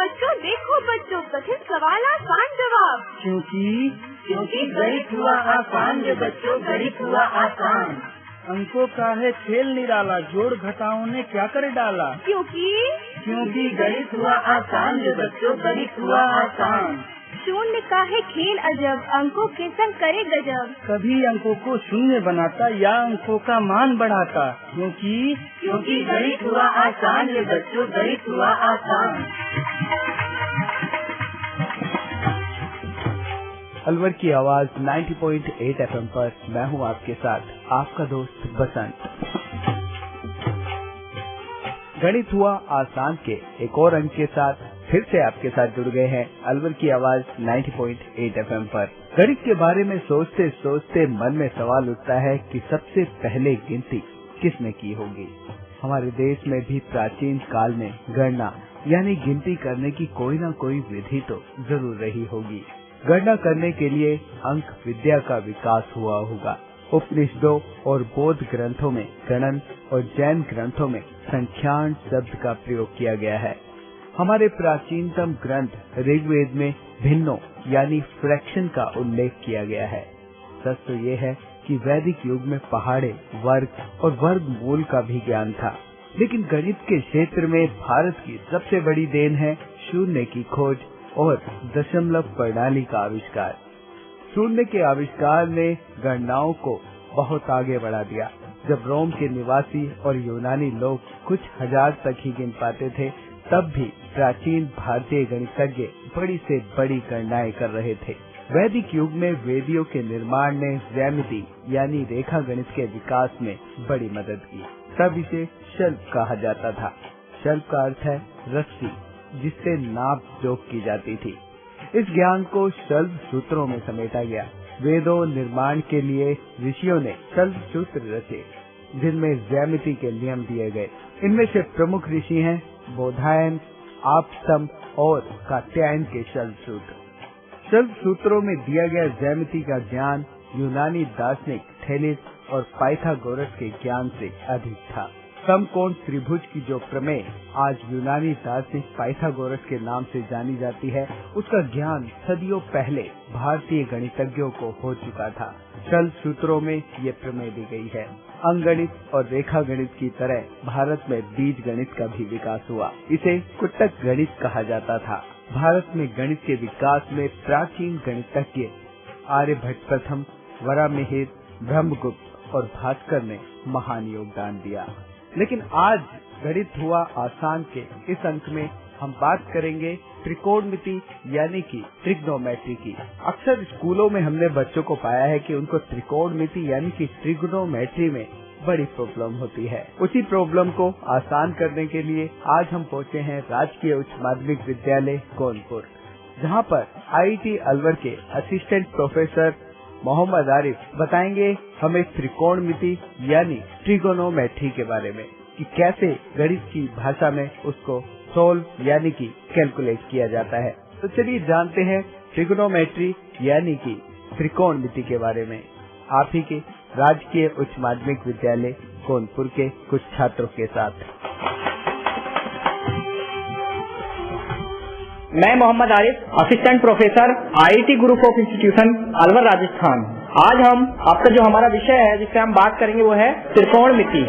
देखो बच्चों, कठिन सवाल आसान जवाब। क्योंकि गणित हुआ आसान जो बच्चों, गणित हुआ आसान। अंकों का है खेल निराला, जोड़ घटाओं ने क्या कर डाला। क्योंकि गणित हुआ आसान जो बच्चों, गणित हुआ आसान। शून्य का है खेल अजब, अंकों के संग करे गजब। कभी अंकों को शून्य बनाता या अंकों का मान बढ़ाता। क्योंकि गणित हुआ आसान जो बच्चों, गणित हुआ आसान। अलवर की आवाज 90.8 FM पर मैं हूं आपके साथ, आपका दोस्त बसंत। गणित हुआ आसान के एक और अंक के साथ फिर से आपके साथ जुड़ गए हैं अलवर की आवाज 90.8 FM पर। गणित के बारे में सोचते सोचते मन में सवाल उठता है कि सबसे पहले गिनती किसने की होगी। हमारे देश में भी प्राचीन काल में गणना यानी गिनती करने की कोई न कोई विधि तो जरूर रही होगी। गणना करने के लिए अंक विद्या का विकास हुआ होगा। उपनिषदों और बौद्ध ग्रंथों में गणन और जैन ग्रंथों में संख्यान शब्द का प्रयोग किया गया है। हमारे प्राचीनतम ग्रंथ ऋग्वेद में भिन्नों यानी फ्रैक्शन का उल्लेख किया गया है। सच तो ये है कि वैदिक युग में पहाड़े, वर्ग और वर्गमूल का भी ज्ञान था, लेकिन गणित के क्षेत्र में भारत की सबसे बड़ी देन है शून्य की खोज और दशमलव प्रणाली का आविष्कार। शून्य के आविष्कार ने गणनाओं को बहुत आगे बढ़ा दिया। जब रोम के निवासी और यूनानी लोग कुछ हजार तक ही गिन पाते थे, तब भी प्राचीन भारतीय गणितज्ञ बड़ी से बड़ी गणनाएं कर रहे थे। वैदिक युग में वेदियों के निर्माण ने ज्यामिति यानी रेखा गणित के विकास में बड़ी मदद की। तब इसे शल्प कहा जाता था। शल्प का अर्थ है रस्सी, जिससे नाप जोख की जाती थी। इस ज्ञान को शल्प सूत्रों में समेटा गया। वेदों निर्माण के लिए ऋषियों ने शल्प सूत्र रचे, जिनमें ज्यामिति के नियम दिए गए। इनमें से प्रमुख ऋषि हैं बोधायन, आपस्तम और कात्यायन के शल्प सूत्र। शल्प सूत्रों में दिया गया ज्यामिति का ज्ञान यूनानी दार्शनिक थेलिस और पाइथागोरस के ज्ञान से अधिक था। समकोण त्रिभुज की जो प्रमेय आज यूनानी दार्शनिक पाइथागोरस के नाम से जानी जाती है, उसका ज्ञान सदियों पहले भारतीय गणितज्ञों को हो चुका था। शल्प सूत्रों में ये प्रमेय दी गई है। अंकगणित और रेखा गणित की तरह भारत में बीज गणित का भी विकास हुआ। इसे कुट्टक गणित कहा जाता था। भारत में गणित के विकास में प्राचीन गणितज्ञ आर्यभट्ट प्रथम, वराहमिहिर, ब्रह्मगुप्त और भास्कर ने महान योगदान दिया। लेकिन आज गणित हुआ आसान के इस अंक में हम बात करेंगे त्रिकोणमिति यानी कि ट्रिग्नोमेट्री की। अक्सर स्कूलों में हमने बच्चों को पाया है कि उनको त्रिकोणमिति यानी कि ट्रिग्नोमेट्री में बड़ी प्रॉब्लम होती है। उसी प्रॉब्लम को आसान करने के लिए आज हम पहुंचे हैं राजकीय उच्च माध्यमिक विद्यालय गोंदपुर, जहां पर IIT अलवर के असिस्टेंट प्रोफेसर मोहम्मद आरिफ बताएंगे हमें त्रिकोणमिति यानी ट्रिगोनोमेट्री के बारे में कि कैसे गणित की भाषा में उसको सोल्व यानी कि कैलकुलेट किया जाता है। तो चलिए जानते हैं ट्रिगोनोमेट्री यानी कि त्रिकोणमिति के बारे में आप ही के राजकीय उच्च माध्यमिक विद्यालय गोंदपुर के कुछ छात्रों के साथ। मैं Mohammad Arif, assistant professor IIT group of institution Alwar Rajasthan. आज हम आपका जो हमारा विषय है जिससे हम बात करेंगे वो है त्रिकोणमिति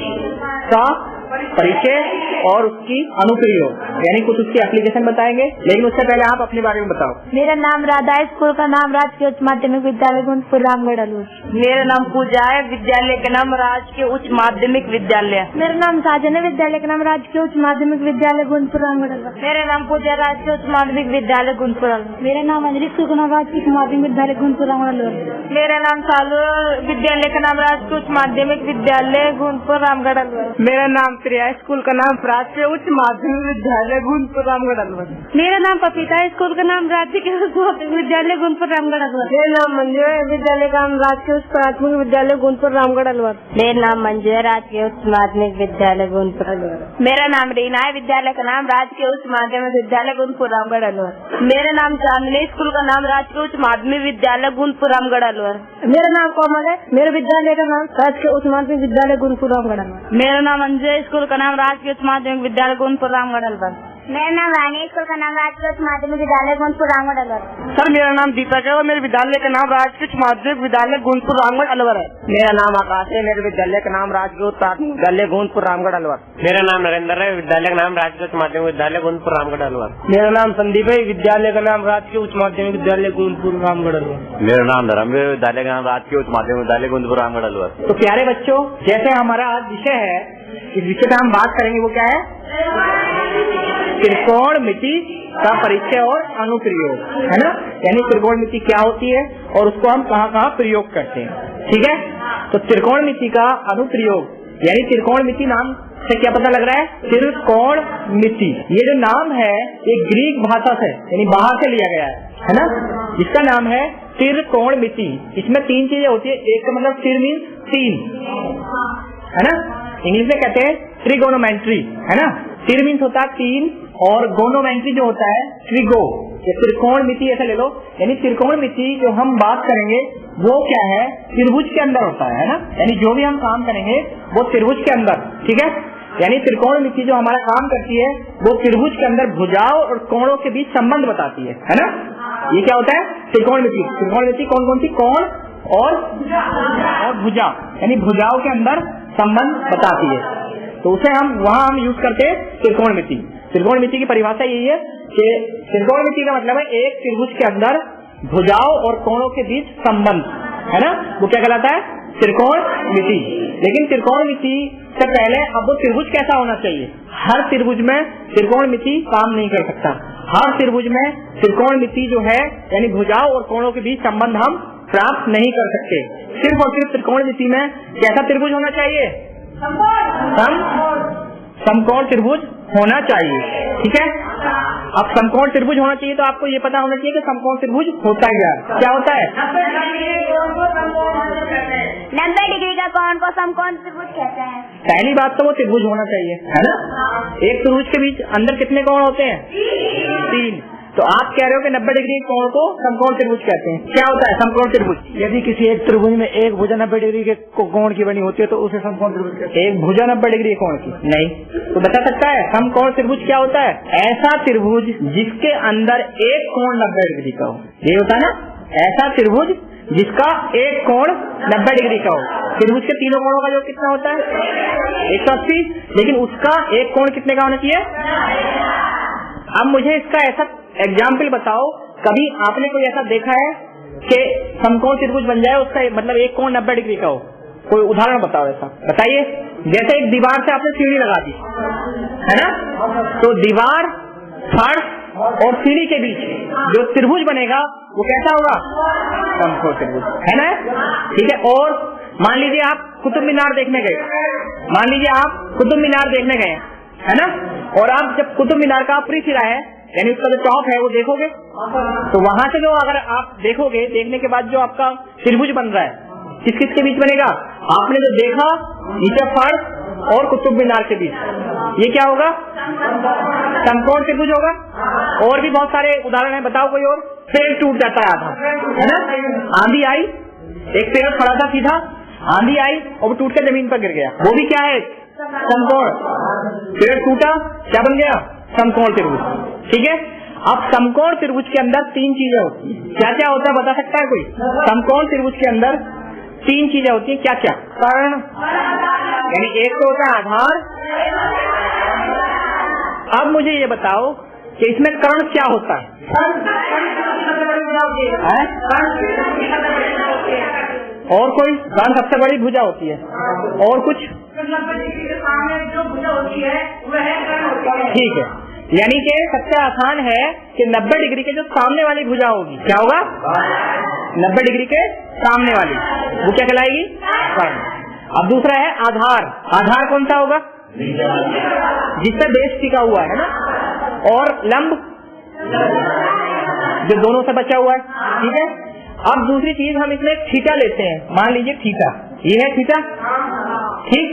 का परिचय और उसकी अनुप्रयोग यानी कुछ उसकी एप्लीकेशन बताएंगे। लेकिन उससे पहले आप अपने बारे में बताओ। मेरा नाम राधा है, स्कूल का नाम राजकीय उच्च माध्यमिक विद्यालय गोंदपुर रामगढ़ अलवर। मेरा नाम पूजा है, विद्यालय का नाम राजकीय उच्च माध्यमिक विद्यालय। मेरा नाम साजन है, विद्यालय का नाम राजकीय उच्च माध्यमिक विद्यालय गोंदपुर रामगढ़ अलवर। मेरा नाम पूजा, राजकीय उच्च माध्यमिक विद्यालय गोंदपुर अलवर। मेरा नाम अंजलि, स्कूल का नाम राजकीय उच्च माध्यमिक विद्यालय गोंदपुर रामगढ़ अलवर। मेरा नाम सालू, विद्यालय का नाम राजकीय उच्च माध्यमिक विद्यालय गोंदपुर रामगढ़ अलवर। मेरा नाम प्रिया, स्कूल का नाम राजकीय उच्च माध्यमिक विद्यालय गोंदपुर रामगढ़ अलवर। मेरा नाम पपीता है, स्कूल का नाम राजकीय उच्च माध्यमिक विद्यालय गोंदपुर रामगढ़ अलवर। मेरा नाम मंजू है, विद्यालय का नाम राजकीय उच्च प्राथमिक विद्यालय गोंदपुर रामगढ़ अलवर। मेरा नाम मंजू है, राजकीय उच्च माध्यमिक विद्यालय गोंदपुर अलवर। मेरा नाम रीना है, विद्यालय का नाम राजकीय उच्च माध्यमिक विद्यालय गोंदपुर रामगढ़ अलवर। मेरा नाम चांदनी, स्कूल का नाम राजकीय उच्च माध्यमिक विद्यालय गोंदपुर रामगढ़ अलवर। मेरा नाम कोमल है, मेरे विद्यालय का नाम राजकीय उच्च माध्यमिक विद्यालय गोंदपुर रामगढ़ अलवर। मेरा नाम अंजय, स्कूल का नाम राजकीय उच्च माध्यमिक विद्यालय गोंदपुर रामगढ़ अलवर। मेरा नाम रानी, स्कूल का नाम राजकीय उच्च माध्यमिक विद्यालय गुंजपुर रामगढ़ अलवर। सर मेरा नाम दीपक है और मेरे विद्यालय का नाम राजकीय उच्च माध्यमिक विद्यालय गुंजपुर रामगढ़ अलवर है। मेरा नाम आकाश है, मेरे विद्यालय का नाम राजकीय उच्च प्राथमिक विद्यालय गोंदपुर रामगढ़ अलवर। मेरा नाम नरेंद्र है, विद्यालय का नाम राजकीय उच्च माध्यमिक विद्यालय गोंदपुर रामगढ़ अलवर। मेरा नाम संदीप है, विद्यालय का नाम राजकीय उच्च माध्यमिक विद्यालय गोंदपुर रामगढ़ अलवर। मेरा नाम धर्म है, विद्यालय का नाम राजकीय उच्च माध्यमिक विद्यालय गोंदपुर रामगढ़ अलवर। तो प्यारे बच्चों, जैसे हमारा आज विषय है, इस विषय पे हम बात करेंगे, वो क्या है? त्रिकोणमिति का परिचय और अनुप्रयोग, है ना। यानी त्रिकोणमिति क्या होती है और उसको हम कहाँ कहाँ प्रयोग करते हैं, ठीक है। तो त्रिकोणमिति का अनुप्रयोग यानी त्रिकोणमिति नाम से क्या पता लग रहा है? त्रिकोणमिति, ये जो नाम है ये ग्रीक भाषा से यानी बाहर से लिया गया है ना, जिसका नाम है त्रिकोणमिति। इसमें तीन चीजें होती है, एक का मतलब तिर मीन्स तीन, है ना। इंग्लिश में कहते हैं ट्रिगोनोमेंट्री, है ना। तिर मीन्स होता है तीन और गोनोमेंट्री जो होता है ट्रिगो। ये त्रिकोणमिति ऐसे ले लो, यानी त्रिकोणमिति जो हम बात करेंगे वो क्या है? त्रिभुज के अंदर होता है ना। यानी जो भी हम काम करेंगे वो त्रिभुज के अंदर, ठीक है। यानी त्रिकोणमिति जो हमारा काम करती है वो त्रिभुज के अंदर भुजाओं और कोणों के बीच संबंध बताती है ना। ये क्या होता है? त्रिकोणमिति। त्रिकोणमिति कौन कौन सी? कोण और भुजा, यानी भुजाओं के अंदर संबंध बताती है, तो उसे हम यूज करते हैं त्रिकोणमिति। त्रिकोणमिति की परिभाषा यही है कि त्रिकोणमिति का मतलब है एक त्रिभुज के अंदर भुजाओं और कोणों के बीच संबंध, है ना, वो क्या कहलाता है? त्रिकोणमिति। लेकिन त्रिकोणमिति से पहले अब वो त्रिभुज कैसा होना चाहिए? हर त्रिभुज में त्रिकोणमिति काम नहीं कर सकता। हर त्रिभुज में त्रिकोणमिति जो है यानी भुजाओं और कोणों के बीच संबंध हम प्राप्त नहीं कर सकते। सिर्फ और सिर्फ त्रिकोणमिति में कैसा त्रिभुज होना चाहिए? समकोण त्रिभुज होना चाहिए, ठीक है। अब समकोण त्रिभुज होना चाहिए तो आपको ये पता होना चाहिए कि समकोण त्रिभुज होता क्या होता है? 90 डिग्री का कोण को समकोण त्रिभुज कहते हैं। पहली बात तो वो त्रिभुज होना चाहिए, है ना। एक त्रिभुज के बीच अंदर कितने कोण होते हैं? 3। तो आप कह रहे हो कि 90 डिग्री कोण को समकोण त्रिभुज कहते हैं। क्या होता है समकोण त्रिभुज? यदि किसी एक त्रिभुज में एक भुजा 90 डिग्री के कोण की बनी होती है तो उसे समकोण त्रिभुज कहते हैं। एक भुजा 90 डिग्री कोण की नहीं, तो बता सकता है समकोण त्रिभुज क्या होता है? ऐसा त्रिभुज जिसके अंदर एक कोण 90 डिग्री का हो, ये होता है ना। ऐसा त्रिभुज जिसका एक कोण 90 डिग्री का हो। त्रिभुज के तीनों कोणों का जो कितना होता है? 180, लेकिन उसका एक कोण कितने का होना चाहिए? अब मुझे इसका ऐसा एग्जाम्पल बताओ, कभी आपने कोई ऐसा देखा है कि समकोण त्रिभुज बन जाए, उसका मतलब एक कोण 90 डिग्री का हो? कोई उदाहरण बताओ ऐसा, बताइए। जैसे एक दीवार से आपने सीढ़ी लगा दी, है ना, तो दीवार, फर्श और सीढ़ी के बीच जो त्रिभुज बनेगा वो कैसा होगा? समकोण त्रिभुज, है ना, ठीक है। और मान लीजिए आप कुतुब मीनार देखने गए, है ना, और आप जब कुतुब मीनार का ऊपरी सिरा है यानी उसका जो टॉप है वो देखोगे, तो वहां से जो अगर आप देखोगे, देखने के बाद जो आपका त्रिभुज बन रहा है किस किस के बीच बनेगा? आपने जो देखा नीचे फर्श और कुतुब मीनार के बीच, ये क्या होगा? समकोण त्रिभुज होगा। और भी बहुत सारे उदाहरण हैं, बताओ कोई और। पेड़ टूट जाता है आधा, है ना, आंधी आई, एक पेड़ खड़ा था सीधा, आंधी आई और वो टूट कर जमीन पर गिर गया, वो भी क्या है? समकोण। पेड़ टूटा, क्या बन गया? समकोण त्रिभुज, ठीक है। अब समकोण त्रिभुज के अंदर 3 चीजें होती हैं। क्या क्या होता है बता सकता है कोई? समकोण त्रिभुज के अंदर 3 चीजें होती हैं। क्या क्या? कर्ण, यानी एक तो होता है आधार। अब मुझे ये बताओ कि इसमें कर्ण क्या होता है? और कोई? कर्ण सबसे बड़ी भुजा होती है। और कुछ? ठीक है, यानी कि सबसे आसान है कि 90 डिग्री के जो सामने वाली भुजा होगी, क्या होगा? 90 डिग्री के सामने वाली, वो क्या कहलाएगी? कर्ण। अब दूसरा है आधार। आधार कौन सा होगा? जिससे बेस टिका हुआ है ना। और लंब जो दोनों से बचा हुआ है, ठीक है। अब दूसरी चीज हम इसमें थीटा लेते हैं, मान लीजिए थीटा, ये है थीटा, ठीक।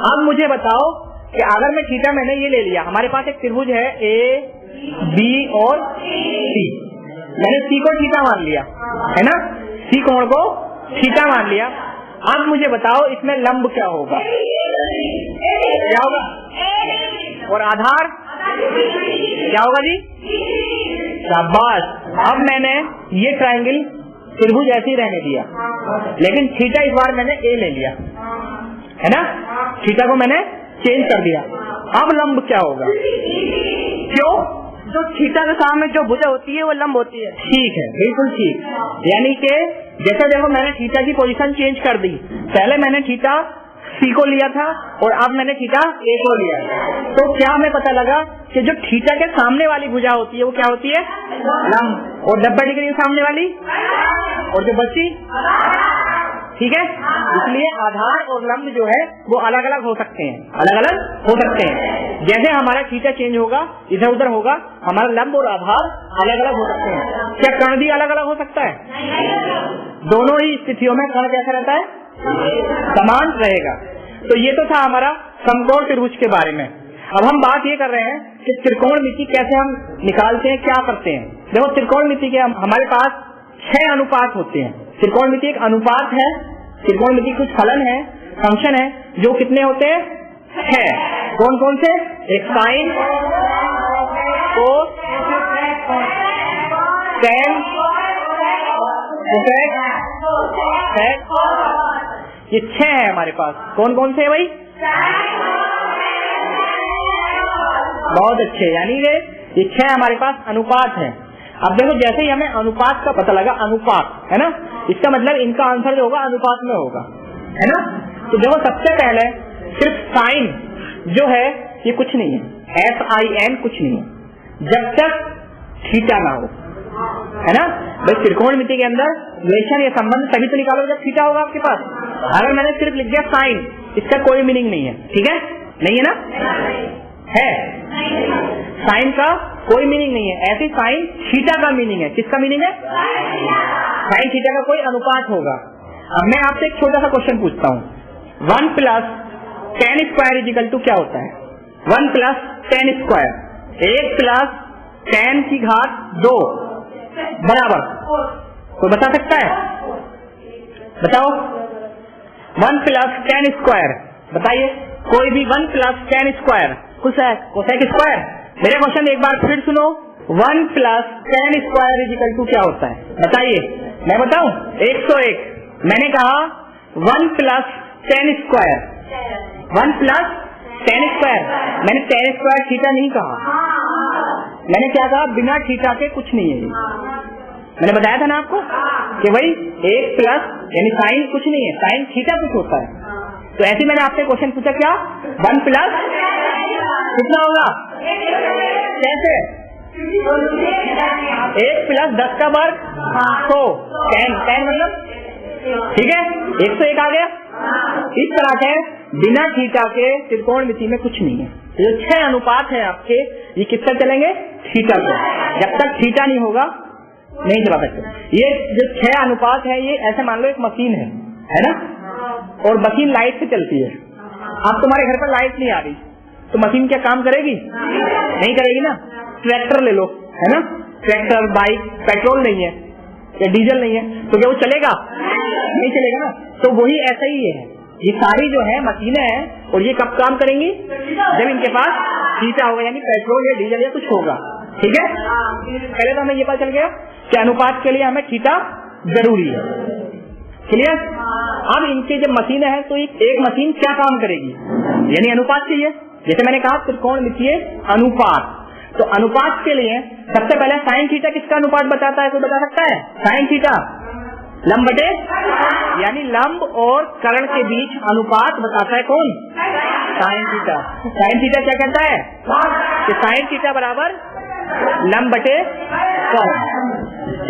अब मुझे बताओ कि अगर मैं थीटा मैंने ये ले लिया, हमारे पास एक त्रिभुज है ए बी और सी, मैंने सी को थीटा मान लिया, है ना, सी कोण को थीटा मान लिया। अब मुझे बताओ इसमें लंब क्या होगा? क्या होगा? और आधार क्या होगा जी? शाबाश। अब मैंने ये ट्रायंगल त्रिभुज ऐसे ही रहने दिया, लेकिन थीटा इस बार मैंने ए ले लिया, है ना? थीटा को मैंने चेंज कर दिया। अब लंब क्या होगा? क्यों? जो थीटा के सामने जो भुजा होती है वो लंब होती है। ठीक है, बिल्कुल ठीक। यानी कि जैसे देखो मैंने थीटा की पोजीशन चेंज कर दी। पहले मैंने थीटा सी को लिया था और अब मैंने थीटा ए को लिया। तो क्या हमें पता लगा कि जो थीटा के सामने वाली भुजा होती है वो क्या होती है? लंब। और 90 डिग्री के सामने वाली, और जो बची, ठीक है। इसलिए आधार और लंब जो है वो अलग अलग हो सकते हैं, अलग अलग हो सकते हैं। जैसे हमारा थीटा चेंज होगा, इधर उधर होगा, हमारा लंब और आधार अलग अलग हो सकते हैं। क्या कर्ण भी अलग अलग हो सकता है? दोनों ही स्थितियों में कर्ण कैसा रहता है? समान रहेगा। तो ये तो था हमारा समकोण त्रिभुज के बारे में। अब हम बात ये कर रहे हैं कि त्रिकोणमिति कैसे हम निकालते हैं, क्या करते हैं। देखो त्रिकोणमिति के हमारे पास 6 अनुपात होते हैं। त्रिकोणमिति एक अनुपात है, त्रिकोणमिति कुछ फलन है, फंक्शन है, जो कितने होते हैं? 6। कौन कौन से? एक साइन, कोस, टेन, कोसेक, सेक, ये 6 है हमारे पास। कौन कौन से है भाई? बहुत अच्छे। यानी ये 6 हमारे पास अनुपात है। अब देखो जैसे ही हमें अनुपात का पता लगा, अनुपात है ना, इसका मतलब इनका आंसर जो होगा अनुपात में होगा, है ना। तो देखो सबसे पहले सिर्फ साइन जो है ये कुछ नहीं है, SIN कुछ नहीं है जब तक थीटा ना हो, है ना। भाई त्रिकोणमिति के अंदर रिलेशन या संबंध तभी तो निकालो जब थीटा होगा आपके पास। अगर मैंने सिर्फ लिख दिया साइन, इसका कोई मीनिंग नहीं है, ठीक है, नहीं है ना, है। साइन का कोई मीनिंग नहीं है। ऐसे साइन थीटा का मीनिंग है। किसका मीनिंग है? साइन थीटा का कोई अनुपात होगा। अब मैं आपसे एक छोटा सा क्वेश्चन पूछता हूँ। 1 + tan स्क्वायर इजिकल टू क्या होता है? 1 + tan स्क्वायर, 1 + tan की घात 2 बराबर, कोई बता सकता है? बताओ। 1 + tan स्क्वायर, बताइए कोई भी। 1 + tan स्क्वायर, कोसेक स्क्वायर। मेरा क्वेश्चन एक बार फिर सुनो। 1 + tan स्क्वायर इजिकल टू क्या होता है? बताइए। मैं बताऊं? 101। मैंने कहा 1 + tan स्क्वायर, 1 + tan स्क्वायर। मैंने tan स्क्वायर थीटा नहीं कहा, मैंने क्या कहा? बिना थीटा के कुछ नहीं है। मैंने बताया था ना आपको कि भाई 1 प्लस यानी साइन कुछ नहीं है, साइन थीटा कुछ होता है। तो ऐसे मैंने आपसे क्वेश्चन पूछा, क्या 1 प्लस कितना होगा? कैसे? 1 + 10 का वर्ग 100, 10 मतलब, ठीक है, 101 आ गया। इस तरह के बिना थीटा के त्रिकोणमिति में कुछ नहीं है। जो 6 अनुपात है आपके, ये किस पर चलेंगे? थीटा को। जब तक थीटा नहीं होगा नहीं चला सकते। ये जो 6 अनुपात है, ये ऐसे मान लो एक मशीन है ना, और मशीन लाइट से चलती है। अब तुम्हारे घर पर लाइट नहीं आ रही तो मशीन क्या काम करेगी? नहीं करेगी ना। ट्रैक्टर ले लो, है ना, ट्रैक्टर, बाइक, पेट्रोल नहीं है या डीजल नहीं है तो क्या वो चलेगा? नहीं चलेगा ना। तो वही ऐसा ही है, ये सारी जो है मशीनें हैं, और ये कब काम करेंगी? जब इनके पास थीटा होगा, यानी पेट्रोल या डीजल या कुछ होगा, ठीक है। पहले तो हमें ये पता चल गया कि अनुपात के लिए हमें थीटा जरूरी है, क्लियर। अब इनके जब मशीनें हैं तो एक मशीन क्या काम करेगी? यानी अनुपात चाहिए। जैसे मैंने कहा त्रिकोणमितीय अनुपात, तो अनुपात के लिए सबसे पहले साइन थीटा किसका अनुपात बताता है? कोई बता सकता है? साइन थीटा लंब बटे, यानी लंब और कर्ण के बीच अनुपात बताता है कौन? Sine theta. साइन थीटा क्या कहता है? कि साइन थीटा बराबर लंब बटे कर्ण,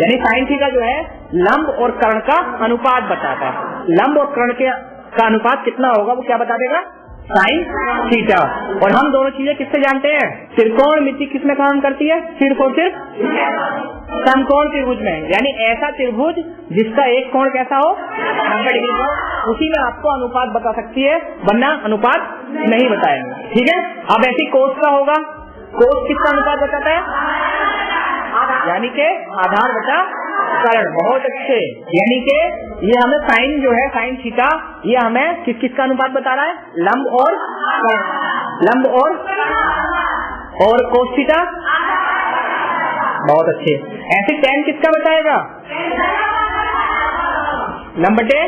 यानी साइन थीटा जो है लंब और कर्ण का अनुपात बताता है। लंब और कर्ण का अनुपात कितना होगा वो क्या बता देगा? Sine theta. और हम दोनों चीजें किससे जानते हैं? त्रिकोणमिति किसमें काम करती है? सिर्फ और सिर्फ समकोण त्रिभुज में, यानी ऐसा त्रिभुज जिसका एक कोण कैसा हो? 90 डिग्री का, उसी में आपको अनुपात बता सकती है, वरना अनुपात नहीं बताएंगे, ठीक है। अब ऐसी कोस का होगा, कोस किसका अनुपात बताता है? यानी के आधार बटा कर्ण। बहुत अच्छे। यानी के ये हमें साइन जो है, साइन थीटा, ये हमें किसका अनुपात बता रहा है? लंब और कर्ण। लंब और और कोस थीटा, बहुत अच्छे। ऐसे tan किसका बताएगा, लंब बटे,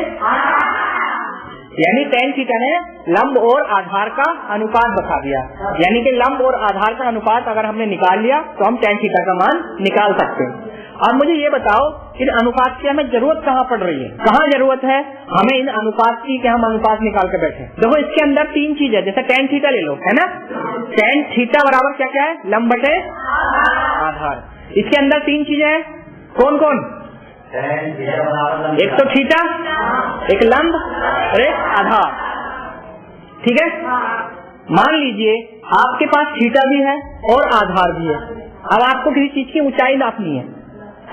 यानी tan थीटा ने लंब और आधार का अनुपात बता दिया। यानी कि लंब और आधार का अनुपात अगर हमने निकाल लिया तो हम tan थीटा का मान निकाल सकते हैं। अब मुझे ये बताओ इन अनुपात की हमें जरूरत कहाँ पड़ रही है, कहाँ जरूरत है हमें इन अनुपात की कि हम अनुपात निकाल के बैठे। देखो इसके अंदर तीन चीज है, जैसे tan थीटा ले लो, है ना, tan थीटा बराबर क्या क्या है, लंब बटे आधार। इसके अंदर तीन चीजें हैं, कौन कौन, एक तो थीटा, एक लंब और एक आधार। ठीक है, मान लीजिए आपके पास थीटा भी है और आधार भी है। अब आपको किसी चीज की ऊंचाई नापनी है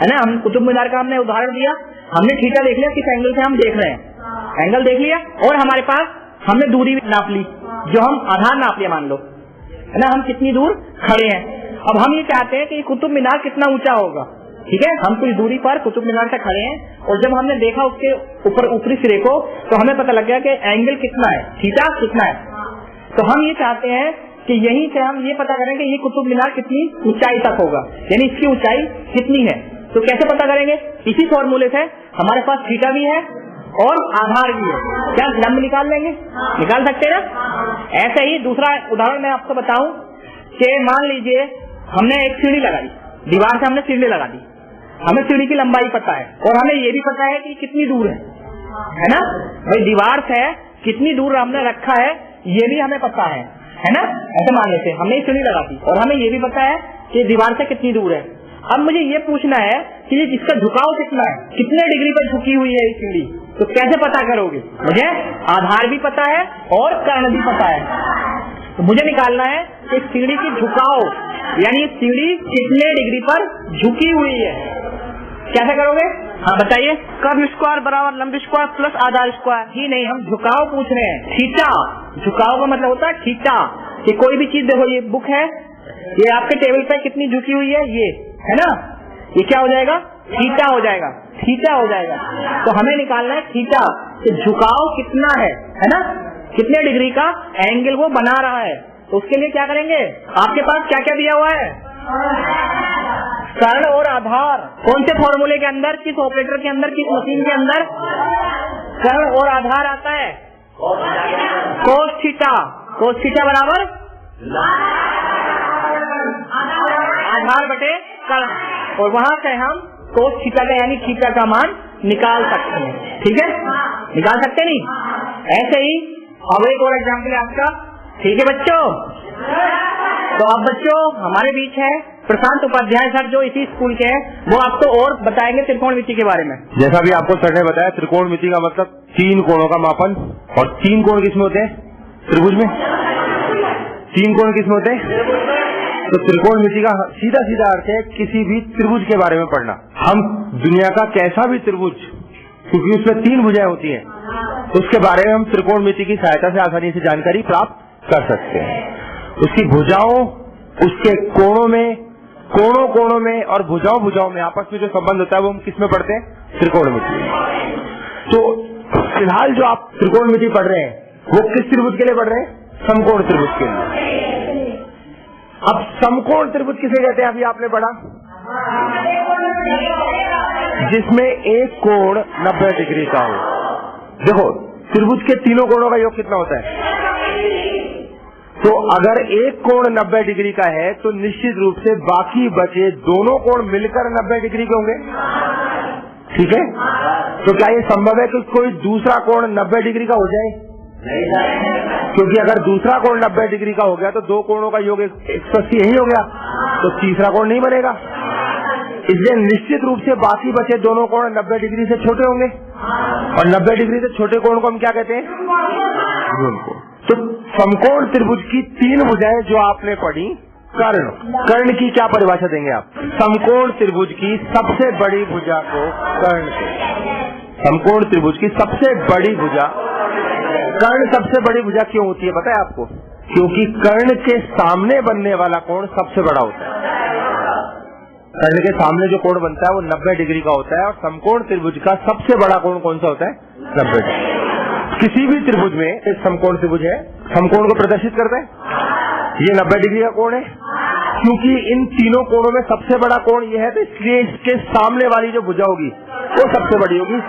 ना। हम कुतुब मीनार का हमने उदाहरण दिया, हमने थीटा देख लिया किस एंगल से हम देख रहे हैं, एंगल देख लिया, और हमारे पास हमने दूरी नाप ली, जो हम आधार नाप लिया मान लो, है ना, हम कितनी दूर खड़े हैं। अब हम ये चाहते हैं कि कुतुब मीनार कितना ऊंचा होगा। ठीक है, हम कुछ दूरी पर कुतुब मीनार से खड़े हैं और जब हमने देखा उसके ऊपर ऊपरी सिरे को तो हमें पता लग गया कि एंगल कितना है, थीटा कितना है। तो हम ये चाहते हैं कि यहीं से हम ये पता करें कि ये कुतुब मीनार कितनी ऊंचाई तक होगा, यानी इसकी ऊंचाई कितनी है। तो कैसे पता करेंगे, इसी फॉर्मूले से हमारे पास थीटा भी है और आधार भी है, क्या लंब निकाल लेंगे, निकाल सकते हैं ना। ऐसे ही दूसरा उदाहरण मैं आपको बताऊं कि मान लीजिए हमने एक सीढ़ी लगाई, दीवार से हमने सीढ़ी लगा दी, हमें सीढ़ी की लंबाई पता है और हमें ये भी पता है कि कितनी दूर है ना, भाई दीवार से कितनी दूर हमने रखा है ये भी हमें पता है ना। ऐसे मान लेते हैं हमने सीढ़ी लगा दी और हमें ये भी पता है कि दीवार से कितनी दूर है। अब मुझे ये पूछना है कि इसका झुकाव कितना है, कितने डिग्री पर झुकी हुई है ये सीढ़ी, तो कैसे पता करोगे। मुझे आधार भी पता है और कर्ण भी पता है, तो मुझे निकालना है कि सीढ़ी की झुकाव यानी सीढ़ी कितने डिग्री पर झुकी हुई है। कैसे करोगे, हाँ बताइए। कर्व स्क्वायर बराबर लंब स्क्वायर प्लस आधार स्क्वायर। जी नहीं, हम झुकाव पूछ रहे हैं, थीटा। झुकाव का मतलब होता है थीटा, कि कोई भी चीज देखो, ये बुक है, ये आपके टेबल पे कितनी झुकी हुई है, ये है ना, ये क्या हो जाएगा, थीटा हो जाएगा, थीटा हो जाएगा। तो हमें निकालना है थीटा, कि झुकाव कितना है ना, कितने डिग्री का एंगल वो बना रहा है। तो उसके लिए क्या करेंगे, आपके पास क्या क्या दिया हुआ है, कर्ण और आधार। कौन से फॉर्मूले के अंदर, किस ऑपरेटर के अंदर, किस मशीन के अंदर कर्ण और आधार आता है, कोस थीटा। कोस थीटा बराबर आधार बटे कर्ण, और वहां से हम कोस थीटा का यानी थीटा का मान निकाल सकते हैं। ठीक है, निकाल सकते नहीं। ऐसे ही अब एक और एग्जाम्पल है आपका। ठीक है बच्चों, तो अब बच्चों हमारे बीच है प्रशांत उपाध्याय सर, जो इसी स्कूल के हैं, वो आपको और बताएंगे त्रिकोणमिति के बारे में। जैसा भी आपको सर ने बताया, त्रिकोणमिति का मतलब तीन कोणों का मापन। और तीन कोण किसमें होते हैं, त्रिभुज में। तीन कोण किसमें होते हैं, तो त्रिकोणमिति का सीधा सीधा अर्थ है किसी भी त्रिभुज के बारे में पढ़ना। हम दुनिया का कैसा भी त्रिभुज, क्योंकि उसमें तीन भुजाएं होती हैं, उसके बारे में हम त्रिकोणमिति की सहायता से आसानी से जानकारी प्राप्त कर सकते हैं। उसकी भुजाओं, उसके कोणों में और भुजाओं में आपस में जो संबंध होता है वो हम किसमें पढ़ते हैं, त्रिकोणमिति में। तो फिलहाल जो आप त्रिकोणमिति पढ़ रहे हैं वो किस त्रिभुज के लिए पढ़ रहे हैं, समकोण त्रिभुज के लिए। अब समकोण त्रिभुज किसे कहते हैं, अभी आपने पढ़ा, जिसमें एक कोण 90 डिग्री का हो। देखो त्रिभुज के तीनों कोणों का योग कितना होता है, तो अगर एक कोण 90 डिग्री का है तो निश्चित रूप से बाकी बचे दोनों कोण मिलकर 90 डिग्री के होंगे। ठीक है, तो क्या ये संभव है कि कोई दूसरा कोण 90 डिग्री का हो जाए, क्योंकि अगर दूसरा कोण 90 डिग्री का हो गया तो दो कोणों का योग 180 यही हो गया, तो तीसरा कोण नहीं बनेगा। इसलिए निश्चित रूप से बाकी बचे दोनों कोण 90 डिग्री से छोटे होंगे, और 90 डिग्री से छोटे कोण को हम क्या कहते हैं, कोण। तो समकोण त्रिभुज की तीन भुजाएं जो आपने पढ़ी, कर्ण की क्या परिभाषा देंगे आप, समकोण त्रिभुज की सबसे बड़ी भुजा को कर्ण। समकोण त्रिभुज की सबसे बड़ी भुजा कर्ण। सबसे बड़ी भुजा क्यों होती है पता है आपको, क्योंकि कर्ण के सामने बनने वाला कोण सबसे बड़ा होता है। कर्ण के सामने जो कोण बनता है वो 90 डिग्री का होता है, और समकोण त्रिभुज का सबसे बड़ा कोण कौन सा होता है, 90 डिग्री। किसी भी त्रिभुज में एक समकोण त्रिभुज है, समकोण को प्रदर्शित करता है, ये 90 डिग्री का कोण है, क्योंकि इन तीनों कोणों में सबसे बड़ा कोण ये है, तो इसलिए इसके सामने वाली जो भुजा होगी वो सबसे बड़ी होगी।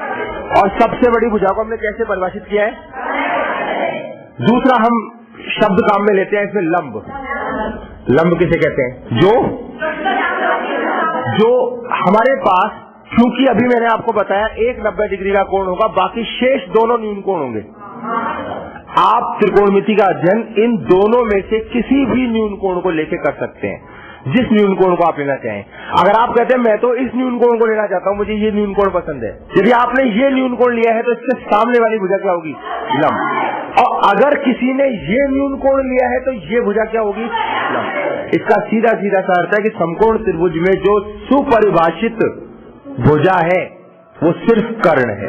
और सबसे बड़ी भुजा को हमने कैसे परिभाषित किया है? दूसरा हम शब्द काम में लेते हैं इसमें लंब। लंब किसे कहते हैं? जो हमारे पास, क्योंकि अभी मैंने आपको बताया एक 90 डिग्री का कोण होगा, बाकी शेष दोनों न्यून कोण होंगे। आप त्रिकोणमिति का अध्ययन इन दोनों में से किसी भी न्यून कोण को लेके कर सकते हैं, जिस न्यून कोण को आप लेना चाहें। अगर आप कहते हैं मैं तो इस न्यून कोण को लेना चाहता हूं, मुझे ये न्यून कोण पसंद है, यदि आपने ये न्यून कोण लिया है तो इसके सामने वाली भुजा क्या होगी? लंब। और अगर किसी ने ये न्यून कोण लिया है तो ये भुजा क्या होगी? लंब। इसका सीधा सीधा सा अर्थ है कि समकोण त्रिभुज में जो सुपरिभाषित भुजा है वो सिर्फ कर्ण है।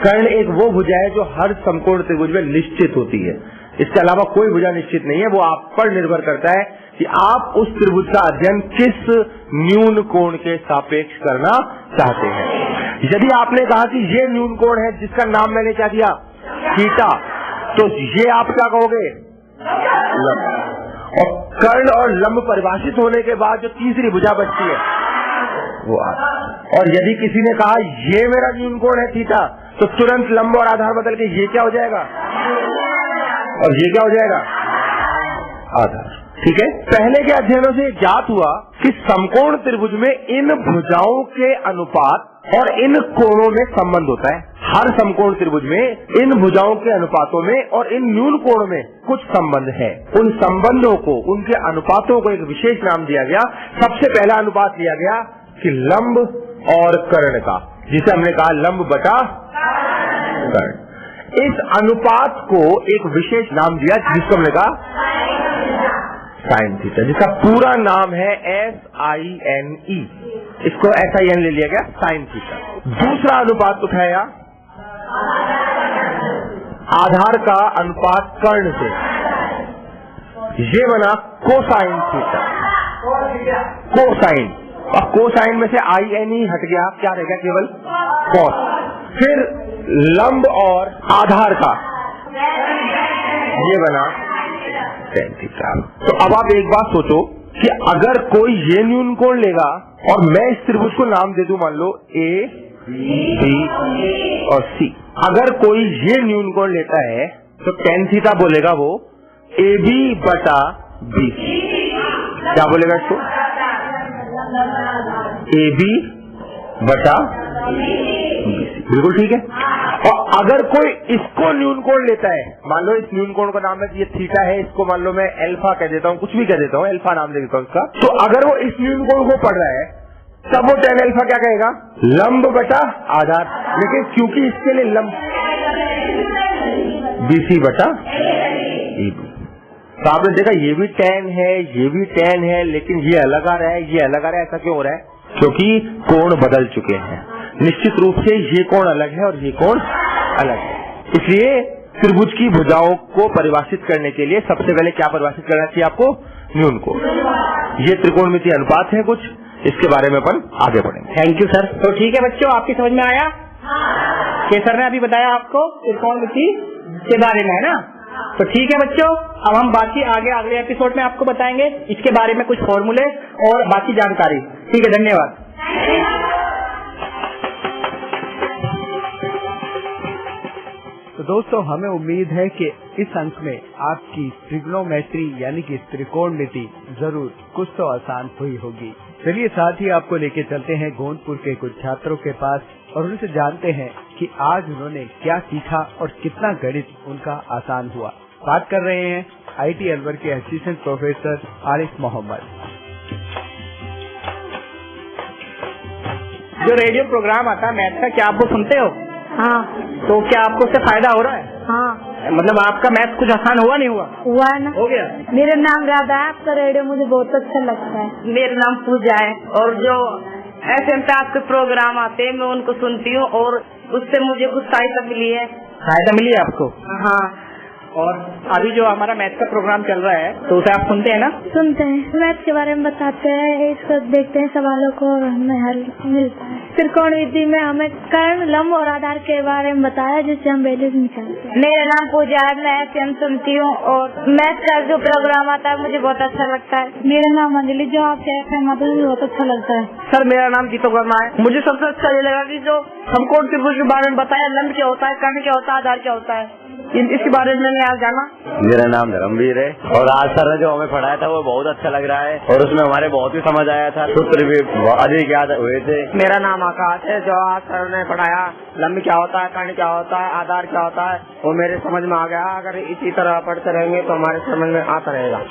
कर्ण एक वो भुजा है जो हर समकोण त्रिभुज में निश्चित होती है। इसके अलावा कोई भुजा निश्चित नहीं है। वो आप पर निर्भर करता है कि आप उस त्रिभुज का अध्ययन किस न्यून कोण के सापेक्ष करना चाहते हैं। यदि आपने कहा कि ये न्यून कोण है जिसका नाम मैंने क्या दिया? थीटा, तो ये आप क्या कहोगे? लंब। और कर्ण और लंब परिभाषित होने के बाद जो तीसरी भुजा बचती है वो आप। और यदि किसी ने कहा ये मेरा न्यून कोण है थीटा, तो तुरंत लंब और आधार बदल के ये क्या हो जाएगा? और ये क्या हो जाएगा? आधार। ठीक है। पहले के अध्ययनों से ज्ञात हुआ कि समकोण त्रिभुज में इन भुजाओं के अनुपात और इन कोणों में संबंध होता है। हर समकोण त्रिभुज में इन भुजाओं के अनुपातों में और इन न्यून कोण में कुछ संबंध है। उन संबंधों को, उनके अनुपातों को एक विशेष नाम दिया गया। सबसे पहला अनुपात लिया गया कि लंब और कर्ण का, जिसे हमने कहा लंब बटा कर्ण। इस अनुपात को एक विशेष नाम दिया जिसको हमने कहा साइन थीटा, जिसका पूरा नाम है SINE। इसको SIN ले लिया गया, साइन थीटा। दूसरा अनुपात उठाया आधार का अनुपात कर्ण से, ये बना कोसाइन थीटा। कोसाइन, और कोसाइन में से INE हट गया, क्या रहेगा? केवल कॉस। फिर लंब और आधार का ये बना टेन थीटा। तो अब आप एक बात सोचो कि अगर कोई ये न्यून कोण लेगा और मैं इस त्रिभुज को नाम दे दूं, मान लो A, B और C। अगर कोई ये न्यून कोण लेता है तो टेन थीटा बोलेगा वो AB बटा BC। क्या बोलेगा इसको? AB बटा BC। बिल्कुल ठीक है। और अगर कोई इसको न्यून कोण लेता है, मान लो इस न्यून कोण का नाम है ये थीटा है, इसको मान लो मैं अल्फा कह देता हूँ, कुछ भी कह देता हूँ, अल्फा नाम दे देता हूँ इसका। तो अगर वो इस न्यून कोण को पढ़ रहा है तब वो टेन अल्फा क्या कहेगा? लंब बटा आधार। लेकिन क्योंकि इसके लिए लंब BC बटा AB। तो आपने देखा ये भी टेन है, ये भी टेन है, लेकिन ये अलग आ रहा है, ये अलग आ रहा है। ऐसा क्यों हो रहा है? क्योंकि कोण बदल चुके हैं। निश्चित रूप से ये कोण अलग है और ये कोण अलग है। इसलिए त्रिभुज की भुजाओं को परिभाषित करने के लिए सबसे पहले क्या परिभाषित करना चाहिए आपको? न्यून कोण। ये त्रिकोणमिति अनुपात है कुछ, इसके बारे में अपन आगे बढ़ेंगे। Thank you sir. तो ठीक है बच्चों, आपकी समझ में आया? सर ने अभी बताया आपको त्रिकोणमिति के बारे में, है ना? तो ठीक है बच्चों, अब हम बाकी आगे अगले एपिसोड में आपको बताएंगे इसके बारे में कुछ फॉर्मूले और बाकी जानकारी। ठीक है, धन्यवाद। तो दोस्तों, हमें उम्मीद है कि इस अंक में आपकी ट्रिग्नोमेट्री यानी कि त्रिकोणमिति जरूर कुछ तो आसान हुई होगी। चलिए साथ ही आपको लेके चलते हैं गोंदपुर के कुछ छात्रों के पास और उनसे जानते हैं कि आज उन्होंने क्या सीखा और कितना गणित उनका आसान हुआ। बात कर रहे हैं IIT अलवर के असिस्टेंट प्रोफेसर आरिफ मोहम्मद। जो रेडियो प्रोग्राम आता है मैथ का, क्या आप वो सुनते हो? हाँ। तो क्या आपको उससे फायदा हो रहा है? हाँ। मतलब आपका मैथ कुछ आसान हुआ नहीं हुआ? हुआ है ना। हो गया। मेरा नाम राधा है, आपका रेडियो मुझे बहुत अच्छा लगता है। मेरा नाम पूजा है और जो FM पे आपके प्रोग्राम आते हैं मैं उनको सुनती हूँ और उससे मुझे कुछ सहायता मिली है। सहायता मिली है आपको? हाँ। और अभी जो हमारा मैथ का प्रोग्राम चल रहा है तो उसे आप सुनते हैं ना? सुनते हैं, मैथ के बारे में बताते हैं, इसको देखते हैं सवालों को और हमें हल मिलता है। त्रिकोणमिति में हमें कर्ण, लंब और आधार के बारे में बताया, जिससे हम वैल्यूज निकालते हैं। मेरा नाम पूजा है, मैं FM सुनती हूँ और मैथ का जो प्रोग्राम आता है मुझे बहुत अच्छा लगता है। मेरा नाम अंजलि, जो आपसे FM आता है बहुत अच्छा लगता है। सर मेरा नाम दीपक वर्मा है। मुझे सबसे अच्छा ये लगा कि जो समकोण त्रिभुज के बारे में बताया, लंब क्या होता है, कर्ण क्या होता है, आधार क्या होता है, इसके बारे में मैंने आज जाना। मेरा नाम धर्मवीर है और आज सर ने जो हमें पढ़ाया था वो बहुत अच्छा लग रहा है और उसमें हमारे बहुत ही समझ आया था, सूत्र भी अधिक याद हुए थे। मेरा नाम आकाश है। जो आज सर ने पढ़ाया, लंब क्या होता है, कर्ण क्या होता है, आधार क्या होता है, वो मेरे समझ में आ गया। अगर इसी तरह पढ़ते रहेंगे तो हमारे समझ में आता रहेगा।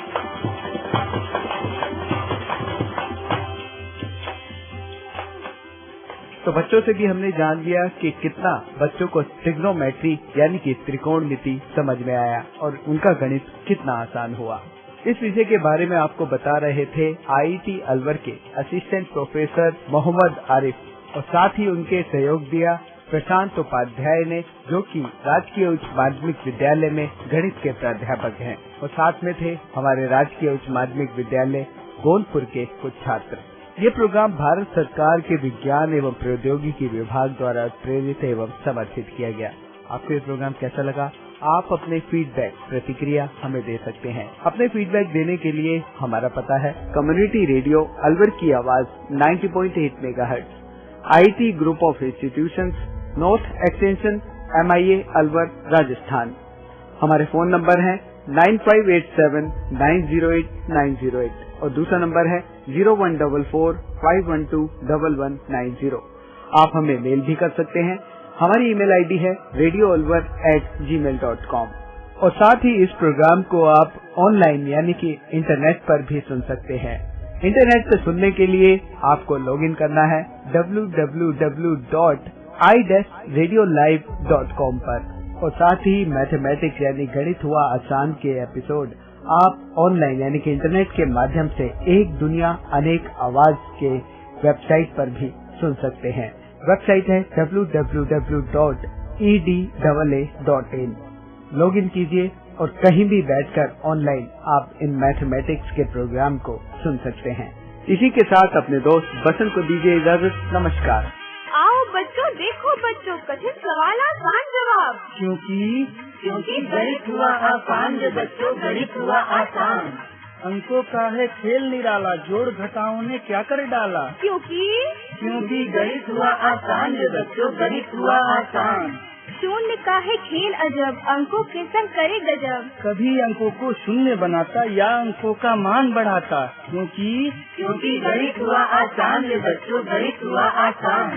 तो बच्चों से भी हमने जान लिया कि कितना बच्चों को ट्रिग्नोमेट्री यानी कि त्रिकोणमिति समझ में आया और उनका गणित कितना आसान हुआ। इस विषय के बारे में आपको बता रहे थे IIT अलवर के असिस्टेंट प्रोफेसर मोहम्मद आरिफ और साथ ही उनके सहयोग दिया प्रशांत उपाध्याय ने, जो कि राजकीय उच्च माध्यमिक विद्यालय में गणित के प्राध्यापक हैं, और साथ में थे हमारे राजकीय उच्च माध्यमिक विद्यालय गोंदपुर के कुछ छात्र। ये प्रोग्राम भारत सरकार के विज्ञान एवं प्रौद्योगिकी विभाग द्वारा प्रेरित एवं समर्थित किया गया। आपको ये प्रोग्राम कैसा लगा? आप अपने फीडबैक, प्रतिक्रिया हमें दे सकते हैं। अपने फीडबैक देने के लिए हमारा पता है कम्युनिटी रेडियो अलवर की आवाज 90.8 megahertz, IIT group of institutions, north extension, MIA Alwar, Rajasthan. हमारे फोन नंबर है 9587908908 और दूसरा नंबर है 0144512190। आप हमें मेल भी कर सकते हैं। हमारी ईमेल ID है radioalwar@gmail.com और साथ ही इस प्रोग्राम को आप ऑनलाइन यानी कि इंटरनेट पर भी सुन सकते हैं। इंटरनेट से सुनने के लिए आपको लॉगिन करना है www.i-radiolive.com पर और साथ ही मैथमेटिक्स यानी गणित हुआ आसान के एपिसोड आप ऑनलाइन यानी कि इंटरनेट के माध्यम से एक दुनिया अनेक आवाज के वेबसाइट पर भी सुन सकते हैं। वेबसाइट है www.edaa.in। लॉगिन कीजिए और कहीं भी बैठकर ऑनलाइन आप इन मैथमेटिक्स के प्रोग्राम को सुन सकते हैं। इसी के साथ अपने दोस्त बसंत को दीजिए इजाजत। नमस्कार। आओ बच्चों, देखो बच्चों, कठिन सवाल आसान जवाब। क्योंकि गणित हुआ आसान जो बच्चों, गणित हुआ आसान। अंकों का है खेल निराला, जोड़ घटाओं ने क्या कर डाला। क्योंकि गणित हुआ आसान जो बच्चों, गणित हुआ आसान। शून्य का है खेल अजब, अंकों के संग करे गजब। कभी अंकों को शून्य बनाता या अंकों का मान बढ़ाता, क्योंकि गणित हुआ आसान जो बच्चों, गणित हुआ आसान।